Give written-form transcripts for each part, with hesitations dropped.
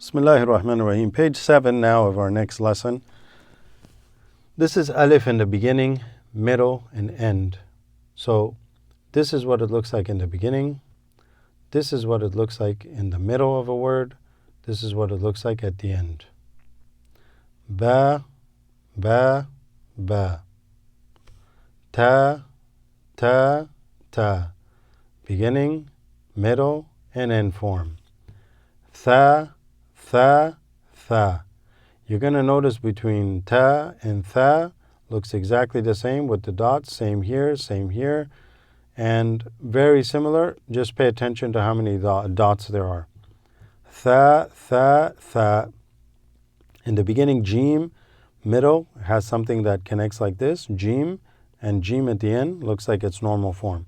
Bismillahir Rahmanir Rahim. Page 7 now of our next lesson. This is alif in the beginning, middle, and end. So this is what it looks like in the beginning. This is what it looks like in the middle of a word. This is what it looks like at the end. Ba, ba, ba. Ta, ta, ta. Beginning, middle, and end form. Tha, tha, tha. You're going to notice between ta and tha looks exactly the same with the dots. Same here, and very similar. Just pay attention to how many dots there are. Tha, tha, tha. In the beginning, jim, middle, has something that connects like this, jim, and jim at the end looks like its normal form.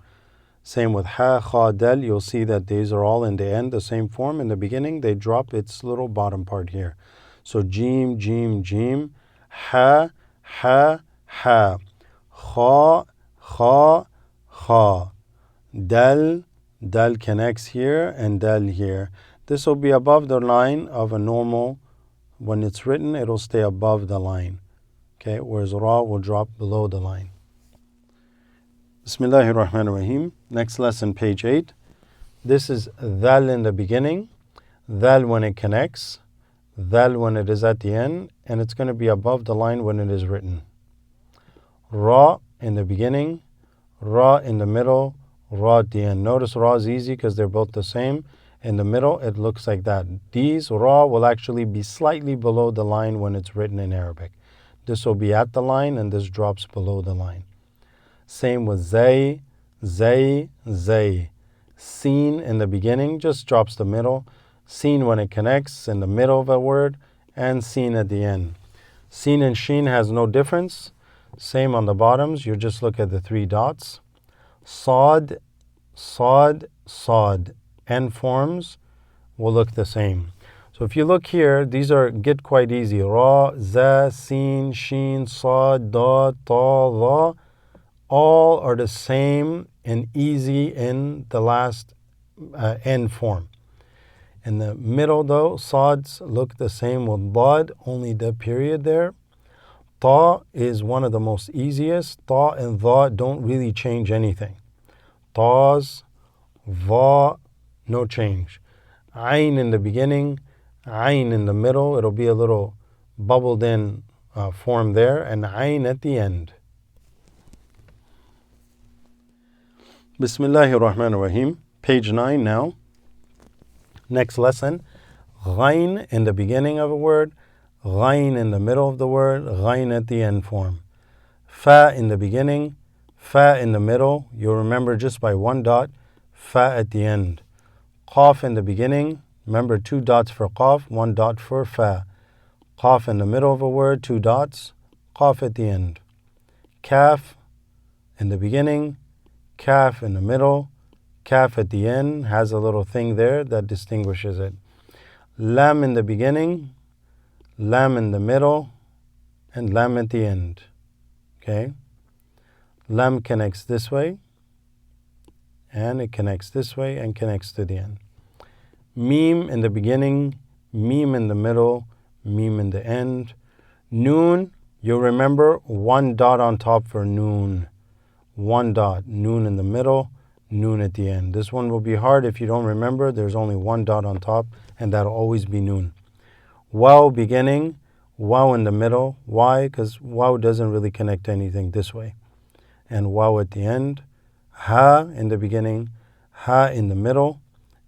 Same with ha, kha, dal. You'll see that these are all in the end the same form. In the beginning, they drop its little bottom part here. So jim, jim, jim, ha, ha, ha, kha, kha, kha, dal, dal connects here and dal here. This will be above the line of a normal. When it's written, it'll stay above the line. Okay, whereas ra will drop below the line. Bismillahir Rahmanir Rahim. Next lesson, page 8. This is dal in the beginning, dal when it connects, dal when it is at the end, and it's going to be above the line when it is written. Ra in the beginning, ra in the middle, ra at the end. Notice ra is easy because they're both the same. In the middle, it looks like that. These ra will actually be slightly below the line when it's written in Arabic. This will be at the line, and this drops below the line. Same with zay, zay, zay. Seen in the beginning just drops the middle. Seen when it connects in the middle of a word, and seen at the end. Seen and sheen has no difference. Same on the bottoms. You just look at the three dots. Sod, sod, sod. End forms will look the same. So if you look here, these get quite easy. Ra, za, seen, sheen, sod, da, ta, la. All are the same and easy in the last end form. In the middle though, sods look the same with dad, only the period there. Ta is one of the most easiest. Ta and dha don't really change anything. Tas, va, no change. Ain in the beginning, ain in the middle, it'll be a little bubbled in form there, and ain at the end. Bismillahir Rahmanir Rahim. Page 9 now. Next lesson. Ghain in the beginning of a word, ghain in the middle of the word, ghain at the end form. Fa in the beginning, fa in the middle. You'll remember just by one dot, fa at the end. Qaf in the beginning. Remember 2 dots for qaf, 1 dot for fa. Qaf in the middle of a word, 2 dots. Qaf at the end. Kaf in the beginning, kaf in the middle, kaf at the end, has a little thing there that distinguishes it. Lam in the beginning, lam in the middle, and lam at the end. Okay? Lam connects this way, and it connects this way, and connects to the end. Mim in the beginning, mim in the middle, mim in the end. Noon, you'll remember 1 dot on top for noon. 1 dot, noon in the middle, noon at the end. This one will be hard if you don't remember. There's only 1 dot on top, and that'll always be noon. Waw beginning, waw in the middle. Why? Because waw doesn't really connect to anything this way. And waw at the end. Ha in the beginning, ha in the middle,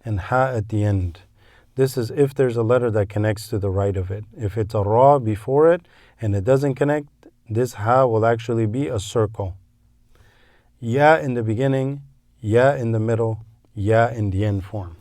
and ha at the end. This is if there's a letter that connects to the right of it. If it's a ra before it and it doesn't connect, this ha will actually be a circle. Ya in the beginning, ya in the middle, ya in the end form.